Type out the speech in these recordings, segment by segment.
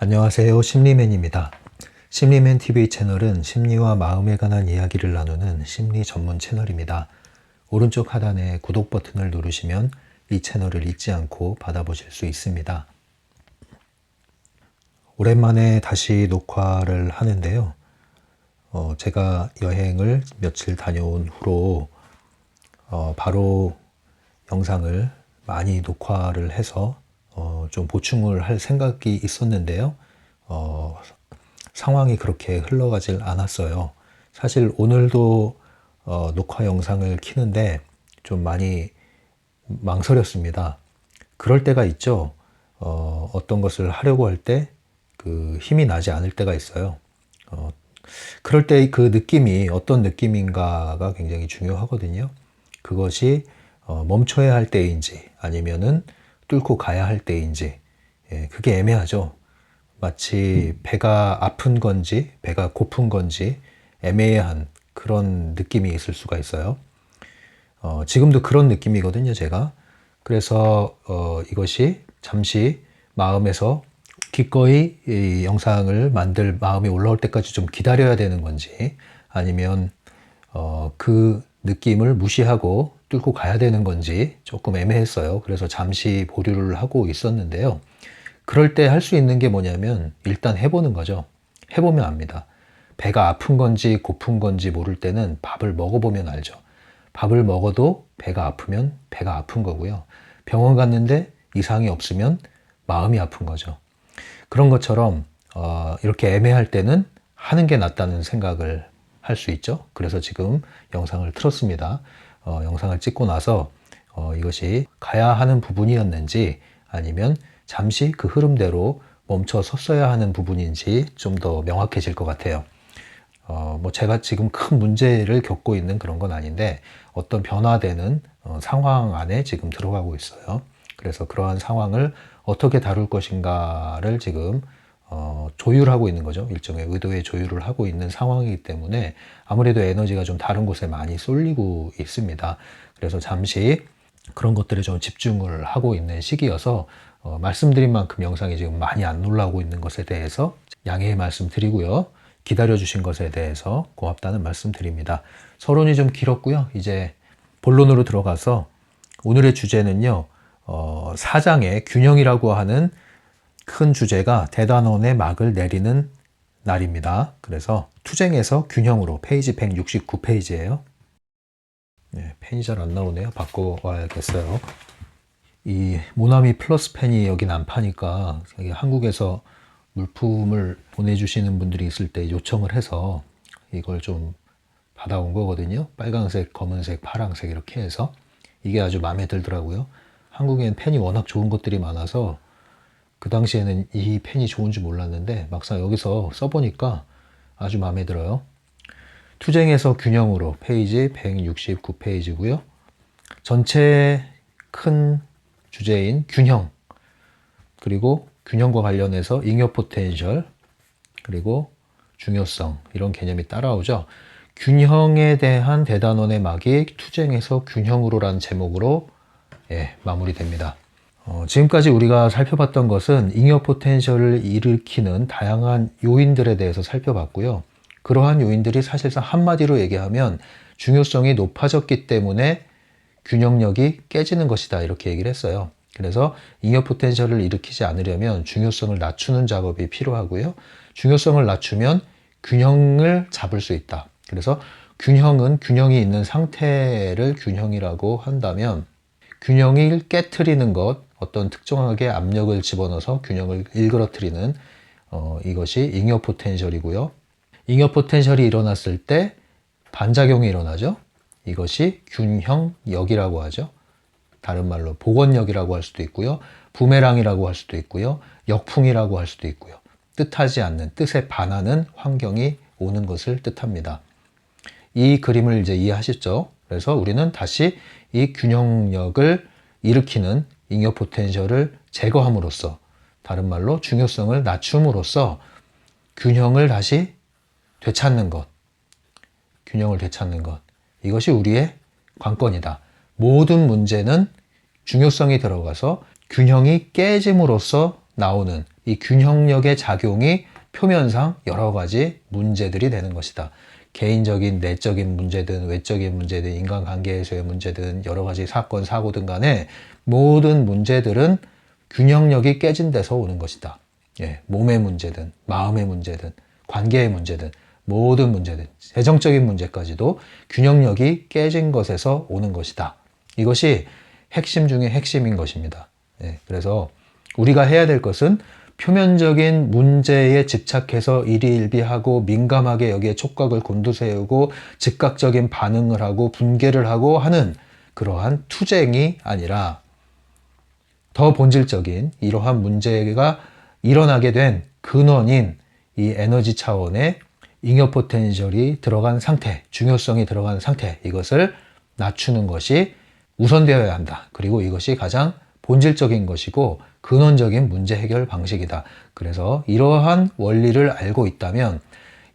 안녕하세요. 심리맨입니다. 심리맨 TV 채널은 심리와 마음에 관한 이야기를 나누는 심리 전문 채널입니다. 오른쪽 하단에 구독 버튼을 누르시면 이 채널을 잊지 않고 받아보실 수 있습니다. 오랜만에 다시 녹화를 하는데요. 제가 여행을 며칠 다녀온 후로 바로 영상을 많이 녹화를 해서 좀 보충을 할 생각이 있었는데요. 상황이 그렇게 흘러가질 않았어요. 사실 오늘도 녹화 영상을 키는데 좀 많이 망설였습니다. 그럴 때가 있죠. 어떤 것을 하려고 할 때 그 힘이 나지 않을 때가 있어요. 그럴 때 그 느낌이 어떤 느낌인가가 굉장히 중요하거든요. 그것이 멈춰야 할 때인지 아니면은 뚫고 가야 할 때인지, 그게 애매하죠. 마치 배가 아픈 건지 배가 고픈 건지 애매한 그런 느낌이 있을 수가 있어요. 지금도 그런 느낌이거든요, 제가. 그래서 이것이 잠시 마음에서 기꺼이 이 영상을 만들 마음이 올라올 때까지 좀 기다려야 되는 건지, 아니면 그 느낌을 무시하고 뚫고 가야 되는 건지 조금 애매했어요. 그래서 잠시 보류를 하고 있었는데요. 그럴 때 할 수 있는 게 뭐냐면 일단 해보는 거죠. 해보면 압니다. 배가 아픈 건지 고픈 건지 모를 때는 밥을 먹어보면 알죠. 밥을 먹어도 배가 아프면 배가 아픈 거고요. 병원 갔는데 이상이 없으면 마음이 아픈 거죠. 그런 것처럼 이렇게 애매할 때는 하는 게 낫다는 생각을 할 수 있죠. 그래서 지금 영상을 틀었습니다. 영상을 찍고 나서 이것이 가야 하는 부분이었는지 아니면 잠시 그 흐름대로 멈춰 섰어야 하는 부분인지 좀 더 명확해질 것 같아요. 뭐 제가 지금 큰 문제를 겪고 있는 그런 건 아닌데 어떤 변화되는 상황 안에 지금 들어가고 있어요. 그래서 그러한 상황을 어떻게 다룰 것인가를 지금 조율하고 있는 거죠. 일종의 의도의 조율을 하고 있는 상황이기 때문에 아무래도 에너지가 좀 다른 곳에 많이 쏠리고 있습니다. 그래서 잠시 그런 것들에 좀 집중을 하고 있는 시기여서 말씀드린 만큼 영상이 지금 많이 안 올라오고 있는 것에 대해서 양해의 말씀 드리고요. 기다려 주신 것에 대해서 고맙다는 말씀 드립니다. 서론이 좀 길었고요. 이제 본론으로 들어가서 오늘의 주제는요. 4장의 균형이라고 하는 큰 주제가 대단원의 막을 내리는 날입니다. 그래서 투쟁에서 균형으로 페이지 169페이지예요. 네, 펜이 잘 안 나오네요. 바꿔와야겠어요. 이 모나미 플러스 펜이 여긴 안 파니까 한국에서 물품을 보내주시는 분들이 있을 때 요청을 해서 이걸 좀 받아온 거거든요. 빨간색, 검은색, 파란색 이렇게 해서 이게 아주 마음에 들더라고요. 한국엔 펜이 워낙 좋은 것들이 많아서 그 당시에는 이 펜이 좋은 줄 몰랐는데 막상 여기서 써보니까 아주 마음에 들어요. 투쟁에서 균형으로 페이지 169페이지고요. 전체 큰 주제인 균형, 그리고 균형과 관련해서 잉여 포텐셜, 그리고 중요성, 이런 개념이 따라오죠. 균형에 대한 대단원의 막이 투쟁에서 균형으로라는 제목으로 마무리됩니다. 지금까지 우리가 살펴봤던 것은 잉여 포텐셜을 일으키는 다양한 요인들에 대해서 살펴봤고요. 그러한 요인들이 사실상 한마디로 얘기하면 중요성이 높아졌기 때문에 균형력이 깨지는 것이다, 이렇게 얘기를 했어요. 그래서 잉여 포텐셜을 일으키지 않으려면 중요성을 낮추는 작업이 필요하고요. 중요성을 낮추면 균형을 잡을 수 있다. 그래서 균형은 균형이 있는 상태를 균형이라고 한다면 균형을 깨트리는 것, 어떤 특정하게 압력을 집어넣어서 균형을 일그러뜨리는 이것이 잉여 포텐셜이고요. 잉여 포텐셜이 일어났을 때 반작용이 일어나죠. 이것이 균형력이라고 하죠. 다른 말로 복원력이라고 할 수도 있고요. 부메랑이라고 할 수도 있고요. 역풍이라고 할 수도 있고요. 뜻하지 않는, 뜻에 반하는 환경이 오는 것을 뜻합니다. 이 그림을 이제 이해하셨죠? 그래서 우리는 다시 이 균형력을 일으키는 잉여 포텐셜을 제거함으로써, 다른 말로 중요성을 낮춤으로써 균형을 다시 되찾는 것, 균형을 되찾는 것, 이것이 우리의 관건이다. 모든 문제는 중요성이 들어가서 균형이 깨짐으로써 나오는 이 균형력의 작용이 표면상 여러 가지 문제들이 되는 것이다. 개인적인 내적인 문제든 외적인 문제든 인간관계에서의 문제든 여러 가지 사건 사고든 간에 모든 문제들은 균형력이 깨진 데서 오는 것이다. 예, 몸의 문제든 마음의 문제든 관계의 문제든 모든 문제든 재정적인 문제까지도 균형력이 깨진 것에서 오는 것이다. 이것이 핵심 중에 핵심인 것입니다. 예, 그래서 우리가 해야 될 것은 표면적인 문제에 집착해서 일희일비하고 민감하게 여기에 촉각을 곤두세우고 즉각적인 반응을 하고 분개를 하고 하는 그러한 투쟁이 아니라 더 본질적인 이러한 문제가 일어나게 된 근원인 이 에너지 차원의 잉여 포텐셜이 들어간 상태, 중요성이 들어간 상태, 이것을 낮추는 것이 우선되어야 한다. 그리고 이것이 가장 본질적인 것이고 근원적인 문제 해결 방식이다. 그래서 이러한 원리를 알고 있다면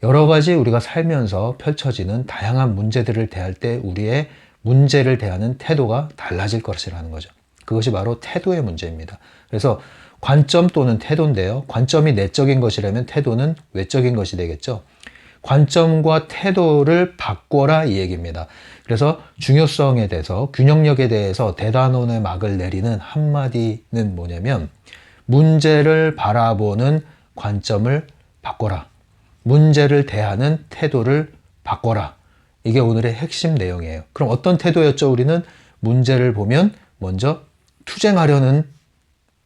여러 가지 우리가 살면서 펼쳐지는 다양한 문제들을 대할 때 우리의 문제를 대하는 태도가 달라질 것이라는 거죠. 그것이 바로 태도의 문제입니다. 그래서 관점 또는 태도인데요. 관점이 내적인 것이라면 태도는 외적인 것이 되겠죠. 관점과 태도를 바꿔라 이 얘기입니다. 그래서 중요성에 대해서 균형력에 대해서 대단원의 막을 내리는 한마디는 뭐냐면 문제를 바라보는 관점을 바꿔라. 문제를 대하는 태도를 바꿔라. 이게 오늘의 핵심 내용이에요. 그럼 어떤 태도였죠? 우리는 문제를 보면 먼저 투쟁하려는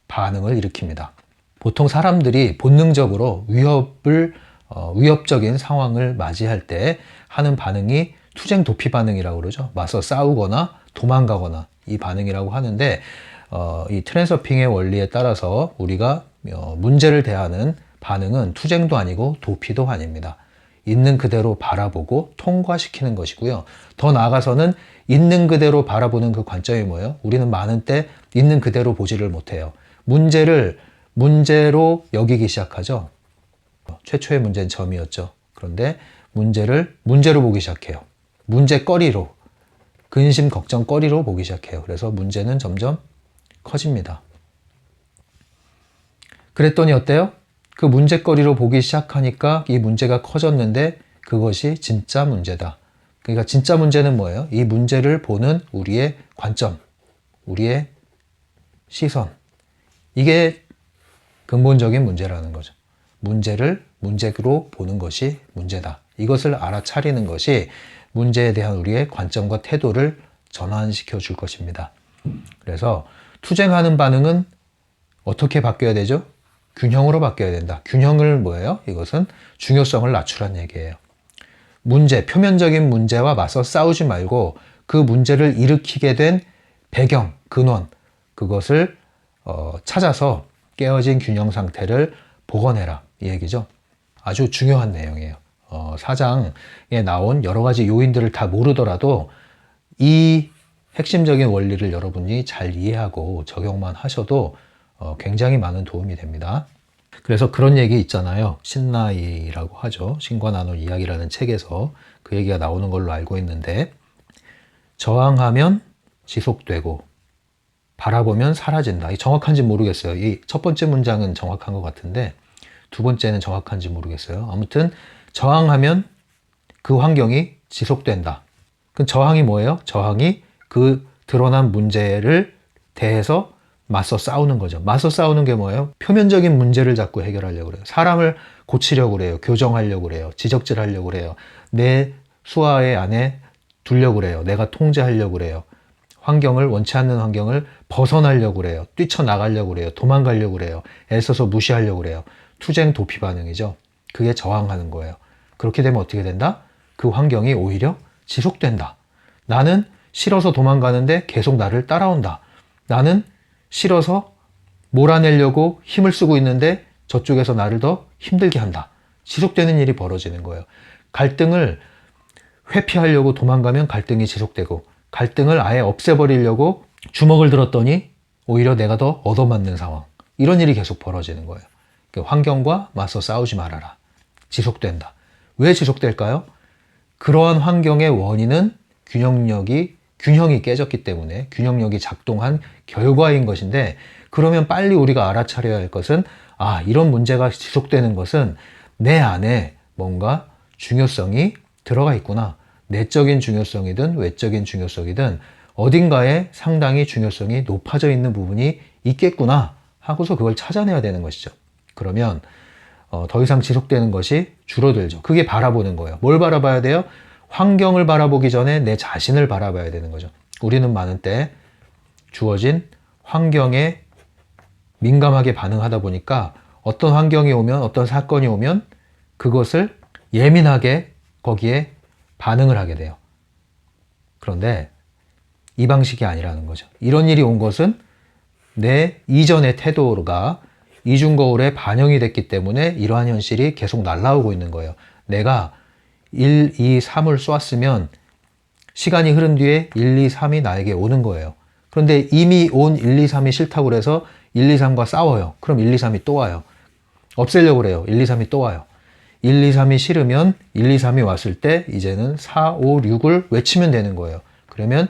반응을 일으킵니다. 보통 사람들이 본능적으로 위협적인 상황을 맞이할 때 하는 반응이 투쟁 도피 반응이라고 그러죠. 맞서 싸우거나 도망가거나 이 반응이라고 하는데 이 트랜서핑의 원리에 따라서 우리가 문제를 대하는 반응은 투쟁도 아니고 도피도 아닙니다. 있는 그대로 바라보고 통과시키는 것이고요. 더 나아가서는 있는 그대로 바라보는 그 관점이 뭐예요? 우리는 많은 때 있는 그대로 보지를 못해요. 문제를 문제로 여기기 시작하죠. 최초의 문제는 점이었죠. 그런데 문제를 문제로 보기 시작해요. 문제거리로, 근심 걱정거리로 보기 시작해요. 그래서 문제는 점점 커집니다. 그랬더니 어때요? 그 문제거리로 보기 시작하니까 이 문제가 커졌는데 그것이 진짜 문제다. 그러니까 진짜 문제는 뭐예요? 이 문제를 보는 우리의 관점, 우리의 시선. 이게 근본적인 문제라는 거죠. 문제를 문제로 보는 것이 문제다. 이것을 알아차리는 것이 문제에 대한 우리의 관점과 태도를 전환시켜 줄 것입니다. 그래서 투쟁하는 반응은 어떻게 바뀌어야 되죠? 균형으로 바뀌어야 된다. 균형을 뭐예요? 이것은 중요성을 낮추란 얘기예요. 문제, 표면적인 문제와 맞서 싸우지 말고 그 문제를 일으키게 된 배경, 근원, 그것을 찾아서 깨어진 균형 상태를 복원해라. 이 얘기죠. 아주 중요한 내용이에요. 사장에 나온 여러 가지 요인들을 다 모르더라도 이 핵심적인 원리를 여러분이 잘 이해하고 적용만 하셔도 굉장히 많은 도움이 됩니다. 그래서 그런 얘기 있잖아요. 신라이라고 하죠. 신과 나눌 이야기라는 책에서 그 얘기가 나오는 걸로 알고 있는데 저항하면 지속되고 바라보면 사라진다. 이 정확한지 모르겠어요. 이 첫 번째 문장은 정확한 것 같은데 두 번째는 정확한지 모르겠어요. 아무튼 저항하면 그 환경이 지속된다. 그 저항이 뭐예요? 저항이 그 드러난 문제를 대해서 맞서 싸우는 거죠. 맞서 싸우는 게 뭐예요? 표면적인 문제를 자꾸 해결하려고 그래요. 사람을 고치려고 그래요. 교정하려고 그래요. 지적질하려고 그래요. 내 수하의 안에 두려고 그래요. 내가 통제하려고 그래요. 환경을, 원치 않는 환경을 벗어나려고 그래요. 뛰쳐나가려고 그래요. 도망가려고 그래요. 애써서 무시하려고 그래요. 투쟁 도피 반응이죠. 그게 저항하는 거예요. 그렇게 되면 어떻게 된다? 그 환경이 오히려 지속된다. 나는 싫어서 도망가는데 계속 나를 따라온다. 나는 싫어서 몰아내려고 힘을 쓰고 있는데 저쪽에서 나를 더 힘들게 한다. 지속되는 일이 벌어지는 거예요. 갈등을 회피하려고 도망가면 갈등이 지속되고 갈등을 아예 없애버리려고 주먹을 들었더니 오히려 내가 더 얻어맞는 상황. 이런 일이 계속 벌어지는 거예요. 환경과 맞서 싸우지 말아라. 지속된다. 왜 지속될까요? 그러한 환경의 원인은 균형력이 균형이 깨졌기 때문에 균형력이 작동한 결과인 것인데, 그러면 빨리 우리가 알아차려야 할 것은 이런 문제가 지속되는 것은 내 안에 뭔가 중요성이 들어가 있구나. 내적인 중요성이든 외적인 중요성이든 어딘가에 상당히 중요성이 높아져 있는 부분이 있겠구나 하고서 그걸 찾아내야 되는 것이죠. 그러면 더 이상 지속되는 것이 줄어들죠. 그게 바라보는 거예요. 뭘 바라봐야 돼요? 환경을 바라보기 전에 내 자신을 바라봐야 되는 거죠. 우리는 많은 때 주어진 환경에 민감하게 반응하다 보니까 어떤 환경이 오면, 어떤 사건이 오면 그것을 예민하게 거기에 반응을 하게 돼요. 그런데 이 방식이 아니라는 거죠. 이런 일이 온 것은 내 이전의 태도가 이중 거울에 반영이 됐기 때문에 이러한 현실이 계속 날아오고 있는 거예요. 내가 1, 2, 3을 쏘았으면 시간이 흐른 뒤에 1, 2, 3이 나에게 오는 거예요. 그런데 이미 온 1, 2, 3이 싫다고 그래서 1, 2, 3과 싸워요. 그럼 1, 2, 3이 또 와요. 없애려고 그래요. 1, 2, 3이 또 와요. 1, 2, 3이 싫으면 1, 2, 3이 왔을 때 이제는 4, 5, 6을 외치면 되는 거예요. 그러면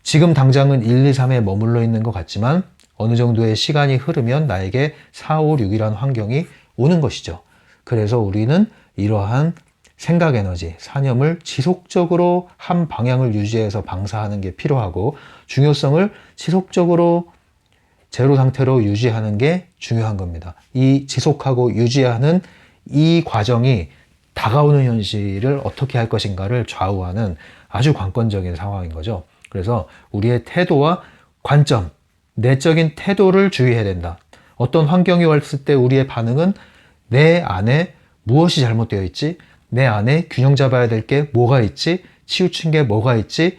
지금 당장은 1, 2, 3에 머물러 있는 것 같지만 어느 정도의 시간이 흐르면 나에게 4, 5, 6이라는 환경이 오는 것이죠. 그래서 우리는 이러한 생각 에너지, 사념을 지속적으로 한 방향을 유지해서 방사하는 게 필요하고, 중요성을 지속적으로 제로 상태로 유지하는 게 중요한 겁니다. 이 지속하고 유지하는 이 과정이 다가오는 현실을 어떻게 할 것인가를 좌우하는 아주 관건적인 상황인 거죠. 그래서 우리의 태도와 관점, 내적인 태도를 주의해야 된다. 어떤 환경이 왔을 때 우리의 반응은 내 안에 무엇이 잘못되어 있지? 내 안에 균형 잡아야 될 게 뭐가 있지? 치우친 게 뭐가 있지?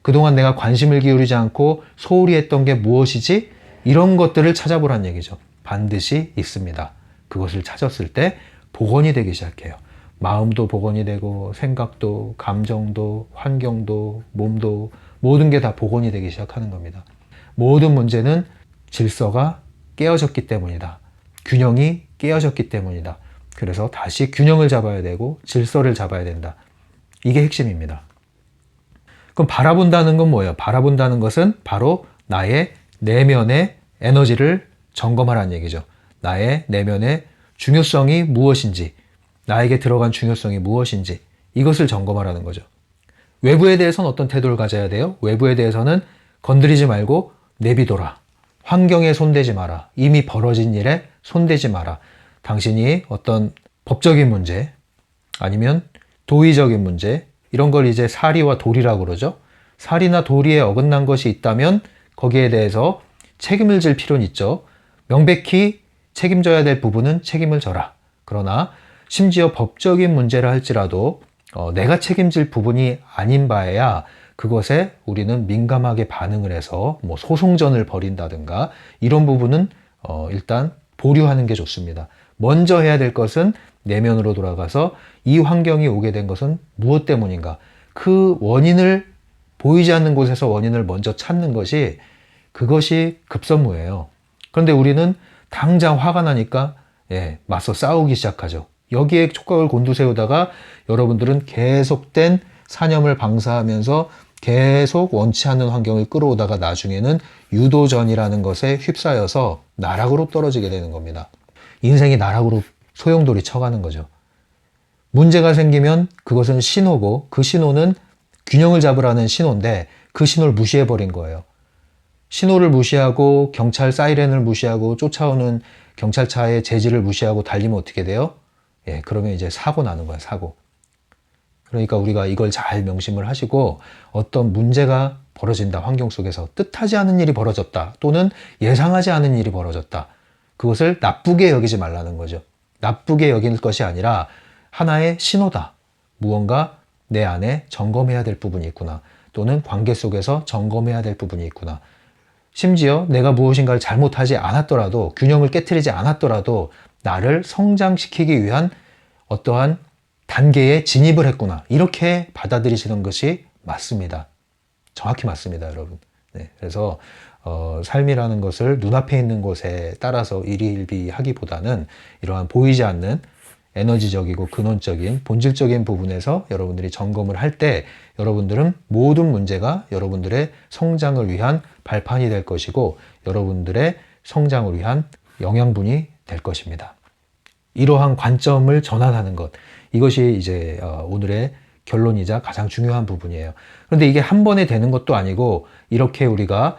그동안 내가 관심을 기울이지 않고 소홀히 했던 게 무엇이지? 이런 것들을 찾아보란 얘기죠. 반드시 있습니다. 그것을 찾았을 때 복원이 되기 시작해요. 마음도 복원이 되고 생각도, 감정도, 환경도, 몸도 모든 게 다 복원이 되기 시작하는 겁니다. 모든 문제는 질서가 깨어졌기 때문이다. 균형이 깨어졌기 때문이다. 그래서 다시 균형을 잡아야 되고 질서를 잡아야 된다. 이게 핵심입니다. 그럼 바라본다는 건 뭐예요? 바라본다는 것은 바로 나의 내면의 에너지를 점검하라는 얘기죠. 나의 내면의 중요성이 무엇인지, 나에게 들어간 중요성이 무엇인지 이것을 점검하라는 거죠. 외부에 대해서는 어떤 태도를 가져야 돼요? 외부에 대해서는 건드리지 말고 내비둬라. 환경에 손대지 마라. 이미 벌어진 일에 손대지 마라. 당신이 어떤 법적인 문제 아니면 도의적인 문제 이런 걸 이제 사리와 도리라고 그러죠. 사리나 도리에 어긋난 것이 있다면 거기에 대해서 책임을 질 필요는 있죠. 명백히 책임져야 될 부분은 책임을 져라. 그러나 심지어 법적인 문제를 할지라도 내가 책임질 부분이 아닌 바에야 그것에 우리는 민감하게 반응을 해서 뭐 소송전을 벌인다든가 이런 부분은 일단 보류하는 게 좋습니다. 먼저 해야 될 것은 내면으로 돌아가서 이 환경이 오게 된 것은 무엇 때문인가? 그 원인을 보이지 않는 곳에서 원인을 먼저 찾는 것이 그것이 급선무예요. 그런데 우리는 당장 화가 나니까 맞서 싸우기 시작하죠. 여기에 촉각을 곤두세우다가 여러분들은 계속된 사념을 방사하면서 계속 원치 않는 환경을 끌어오다가 나중에는 유도전이라는 것에 휩싸여서 나락으로 떨어지게 되는 겁니다. 인생이 나락으로 소용돌이 쳐가는 거죠. 문제가 생기면 그것은 신호고 그 신호는 균형을 잡으라는 신호인데 그 신호를 무시해버린 거예요. 신호를 무시하고 경찰 사이렌을 무시하고 쫓아오는 경찰차의 제지를 무시하고 달리면 어떻게 돼요? 그러면 이제 사고 나는 거야, 사고. 그러니까 우리가 이걸 잘 명심을 하시고 어떤 문제가 벌어진다, 환경 속에서 뜻하지 않은 일이 벌어졌다 또는 예상하지 않은 일이 벌어졌다. 그것을 나쁘게 여기지 말라는 거죠. 나쁘게 여길 것이 아니라 하나의 신호다. 무언가 내 안에 점검해야 될 부분이 있구나. 또는 관계 속에서 점검해야 될 부분이 있구나. 심지어 내가 무엇인가를 잘못하지 않았더라도 균형을 깨트리지 않았더라도 나를 성장시키기 위한 어떠한 단계에 진입을 했구나. 이렇게 받아들이시는 것이 맞습니다. 정확히 맞습니다, 여러분. 그래서 삶이라는 것을 눈앞에 있는 것에 따라서 일희일비하기보다는 이러한 보이지 않는 에너지적이고 근원적인 본질적인 부분에서 여러분들이 점검을 할 때 여러분들은 모든 문제가 여러분들의 성장을 위한 발판이 될 것이고 여러분들의 성장을 위한 영양분이 될 것입니다. 이러한 관점을 전환하는 것, 이것이 이제 오늘의 결론이자 가장 중요한 부분이에요. 그런데 이게 한 번에 되는 것도 아니고 이렇게 우리가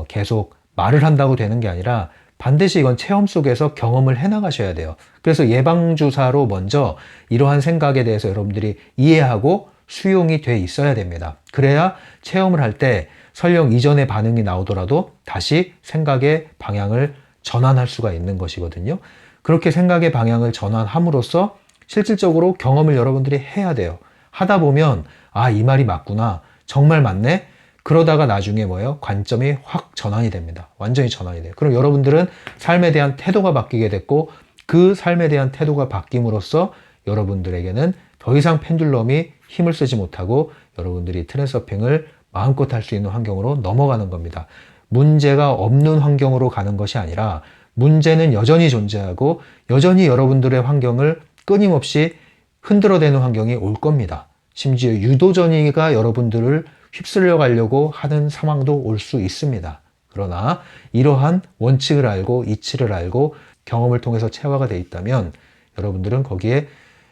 계속 말을 한다고 되는 게 아니라 반드시 이건 체험 속에서 경험을 해나가셔야 돼요. 그래서 예방주사로 먼저 이러한 생각에 대해서 여러분들이 이해하고 수용이 돼 있어야 됩니다. 그래야 체험을 할 때 설령 이전의 반응이 나오더라도 다시 생각의 방향을 전환할 수가 있는 것이거든요. 그렇게 생각의 방향을 전환함으로써 실질적으로 경험을 여러분들이 해야 돼요. 하다 보면 아, 이 말이 맞구나. 정말 맞네. 그러다가 나중에 뭐예요? 관점이 확 전환이 됩니다. 완전히 전환이 돼요. 그럼 여러분들은 삶에 대한 태도가 바뀌게 됐고 그 삶에 대한 태도가 바뀜으로써 여러분들에게는 더 이상 펜듈럼이 힘을 쓰지 못하고 여러분들이 트랜스서핑을 마음껏 할 수 있는 환경으로 넘어가는 겁니다. 문제가 없는 환경으로 가는 것이 아니라 문제는 여전히 존재하고 여전히 여러분들의 환경을 끊임없이 흔들어대는 환경이 올 겁니다. 심지어 유도전이가 여러분들을 휩쓸려 가려고 하는 상황도 올 수 있습니다. 그러나 이러한 원칙을 알고 이치를 알고 경험을 통해서 체화가 돼 있다면 여러분들은 거기에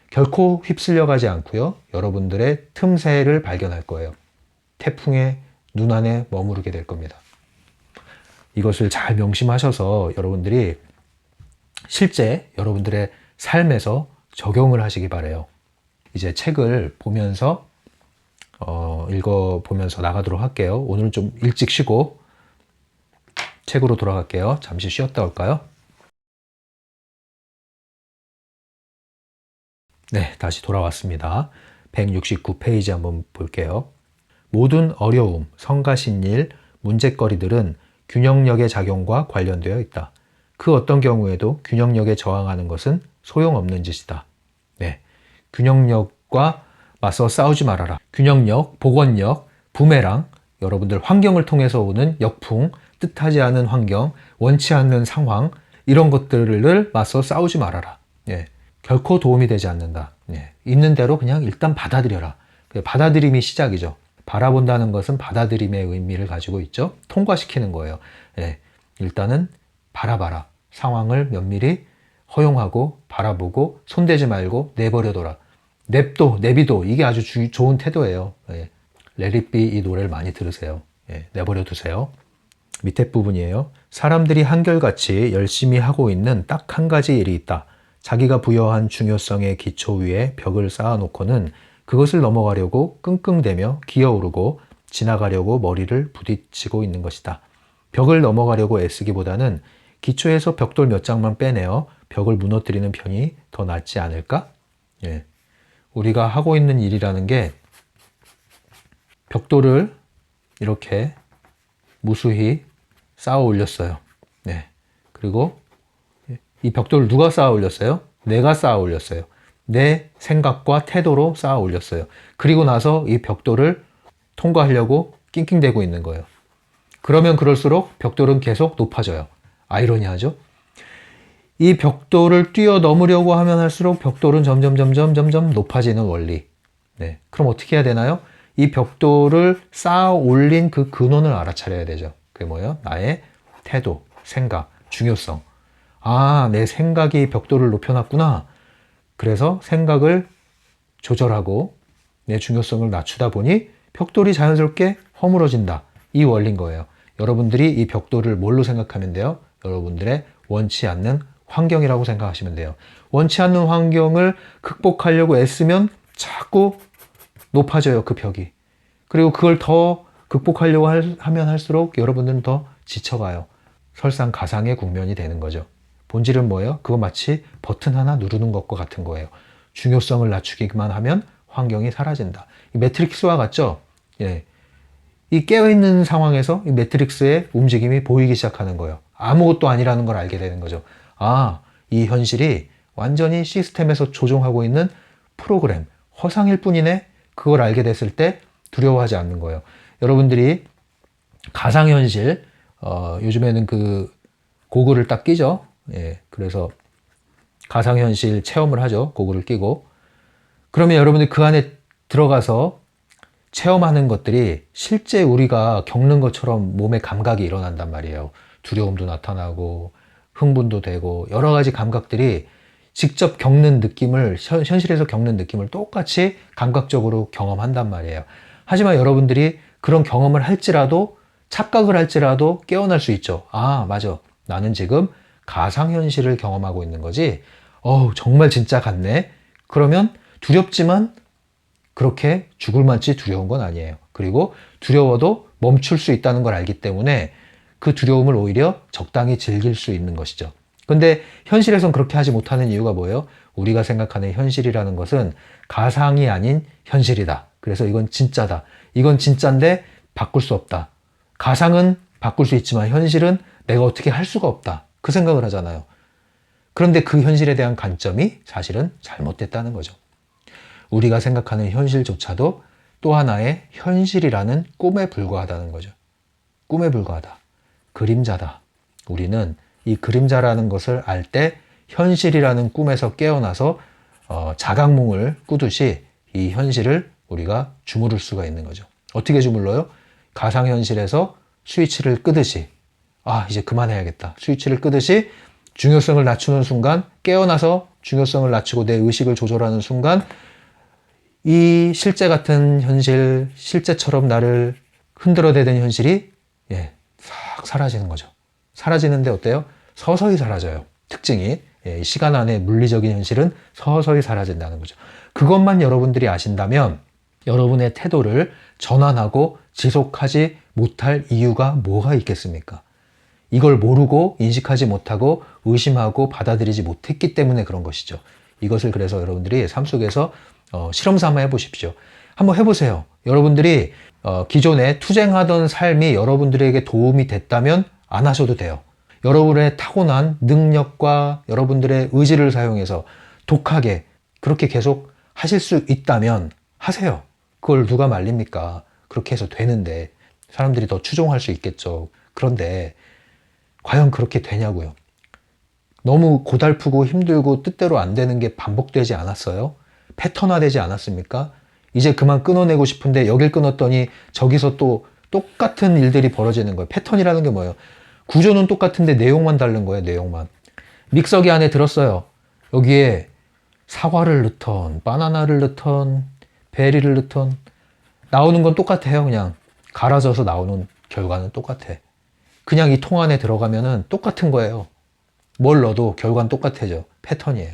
결코 휩쓸려 가지 않고요. 여러분들의 틈새를 발견할 거예요. 태풍의 눈 안에 머무르게 될 겁니다. 이것을 잘 명심하셔서 여러분들이 실제 여러분들의 삶에서 적용을 하시기 바라요. 이제 책을 보면서 읽어보면서 나가도록 할게요. 오늘은 좀 일찍 쉬고 책으로 돌아갈게요. 잠시 쉬었다 올까요? 네, 다시 돌아왔습니다. 169페이지 한번 볼게요. 모든 어려움, 성가신 일, 문제거리들은 균형력의 작용과 관련되어 있다. 그 어떤 경우에도 균형력에 저항하는 것은 소용없는 짓이다. 네, 균형력과 맞서 싸우지 말아라. 균형력, 복원력, 부메랑, 여러분들 환경을 통해서 오는 역풍, 뜻하지 않은 환경, 원치 않는 상황, 이런 것들을 맞서 싸우지 말아라. 예, 결코 도움이 되지 않는다. 예, 있는 대로 그냥 일단 받아들여라. 받아들임이 시작이죠. 바라본다는 것은 받아들임의 의미를 가지고 있죠. 통과시키는 거예요. 예, 일단은 바라봐라. 상황을 면밀히 허용하고 바라보고 손대지 말고 내버려둬라. 냅둬, 내비둬. 이게 아주 좋은 태도예요. 예, Let it be 이 노래를 많이 들으세요. 예, 내버려 두세요. 밑에 부분이에요. 사람들이 한결같이 열심히 하고 있는 딱 한 가지 일이 있다. 자기가 부여한 중요성의 기초 위에 벽을 쌓아놓고는 그것을 넘어가려고 끙끙대며 기어오르고 지나가려고 머리를 부딪히고 있는 것이다. 벽을 넘어가려고 애쓰기보다는 기초에서 벽돌 몇 장만 빼내어 벽을 무너뜨리는 편이 더 낫지 않을까? 예. 우리가 하고 있는 일이라는 게 벽돌을 이렇게 무수히 쌓아 올렸어요. 네. 그리고 이 벽돌을 누가 쌓아 올렸어요? 내가 쌓아 올렸어요. 내 생각과 태도로 쌓아 올렸어요. 그리고 나서 이 벽돌을 통과하려고 낑낑대고 있는 거예요. 그러면 그럴수록 벽돌은 계속 높아져요. 아이러니하죠? 이 벽돌을 뛰어넘으려고 하면 할수록 벽돌은 점점 높아지는 원리. 네. 그럼 어떻게 해야 되나요? 이 벽돌을 쌓아 올린 그 근원을 알아차려야 되죠. 그게 뭐예요? 나의 태도, 생각, 중요성. 아, 내 생각이 벽돌을 높여놨구나. 그래서 생각을 조절하고 내 중요성을 낮추다 보니 벽돌이 자연스럽게 허물어진다. 이 원리인 거예요. 여러분들이 이 벽돌을 뭘로 생각하면 돼요? 여러분들의 원치 않는 환경이라고 생각하시면 돼요. 원치 않는 환경을 극복하려고 애쓰면 자꾸 높아져요, 그 벽이. 그리고 그걸 더 극복하려고 하면 할수록 여러분들은 더 지쳐가요. 설상가상의 국면이 되는 거죠. 본질은 뭐예요? 그거 마치 버튼 하나 누르는 것과 같은 거예요. 중요성을 낮추기만 하면 환경이 사라진다. 이 매트릭스와 같죠? 예. 이 깨어있는 상황에서 이 매트릭스의 움직임이 보이기 시작하는 거예요. 아무것도 아니라는 걸 알게 되는 거죠. 아, 이 현실이 완전히 시스템에서 조종하고 있는 프로그램, 허상일 뿐이네? 그걸 알게 됐을 때 두려워하지 않는 거예요. 여러분들이 가상현실, 요즘에는 그 고글을 딱 끼죠. 예, 그래서 가상현실 체험을 하죠. 고글을 끼고. 그러면 여러분들 그 안에 들어가서 체험하는 것들이 실제 우리가 겪는 것처럼 몸의 감각이 일어난단 말이에요. 두려움도 나타나고 흥분도 되고 여러 가지 감각들이 직접 겪는 느낌을, 현실에서 겪는 느낌을 똑같이 감각적으로 경험한단 말이에요. 하지만 여러분들이 그런 경험을 할지라도, 착각을 할지라도 깨어날 수 있죠. 아, 맞아. 나는 지금 가상현실을 경험하고 있는 거지. 정말 진짜 같네. 그러면 두렵지만 그렇게 죽을 맛이 두려운 건 아니에요. 그리고 두려워도 멈출 수 있다는 걸 알기 때문에 그 두려움을 오히려 적당히 즐길 수 있는 것이죠. 근데 현실에선 그렇게 하지 못하는 이유가 뭐예요? 우리가 생각하는 현실이라는 것은 가상이 아닌 현실이다. 그래서 이건 진짜다. 이건 진짜인데 바꿀 수 없다. 가상은 바꿀 수 있지만 현실은 내가 어떻게 할 수가 없다. 그 생각을 하잖아요. 그런데 그 현실에 대한 관점이 사실은 잘못됐다는 거죠. 우리가 생각하는 현실조차도 또 하나의 현실이라는 꿈에 불과하다는 거죠. 꿈에 불과하다. 그림자다. 우리는 이 그림자라는 것을 알 때 현실이라는 꿈에서 깨어나서 자각몽을 꾸듯이 이 현실을 우리가 주무를 수가 있는 거죠. 어떻게 주물러요? 가상현실에서 스위치를 끄듯이, 이제 그만해야겠다. 스위치를 끄듯이 중요성을 낮추는 순간, 깨어나서 중요성을 낮추고 내 의식을 조절하는 순간 이 실제 같은 현실, 실제처럼 나를 흔들어대는 현실이 싹 사라지는 거죠. 사라지는데 어때요? 서서히 사라져요. 특징이 시간 안에 물리적인 현실은 서서히 사라진다는 거죠. 그것만 여러분들이 아신다면 여러분의 태도를 전환하고 지속하지 못할 이유가 뭐가 있겠습니까? 이걸 모르고 인식하지 못하고 의심하고 받아들이지 못했기 때문에 그런 것이죠. 이것을 그래서 여러분들이 삶 속에서 실험 삼아 해보십시오. 한번 해보세요. 여러분들이 기존에 투쟁하던 삶이 여러분들에게 도움이 됐다면 안 하셔도 돼요. 여러분의 타고난 능력과 여러분들의 의지를 사용해서 독하게 그렇게 계속 하실 수 있다면 하세요. 그걸 누가 말립니까? 그렇게 해서 되는데 사람들이 더 추종할 수 있겠죠. 그런데 과연 그렇게 되냐고요. 너무 고달프고 힘들고 뜻대로 안 되는 게 반복되지 않았어요? 패턴화되지 않았습니까? 이제 그만 끊어내고 싶은데 여길 끊었더니 저기서 또 똑같은 일들이 벌어지는 거예요. 패턴이라는 게 뭐예요? 구조는 똑같은데 내용만 다른 거예요. 내용만. 믹서기 안에 들었어요. 여기에 사과를 넣던, 바나나를 넣던, 베리를 넣던 나오는 건 똑같아요. 그냥 갈아져서 나오는 결과는 똑같아. 그냥 이 통 안에 들어가면은 똑같은 거예요. 뭘 넣어도 결과는 똑같아져. 패턴이에요.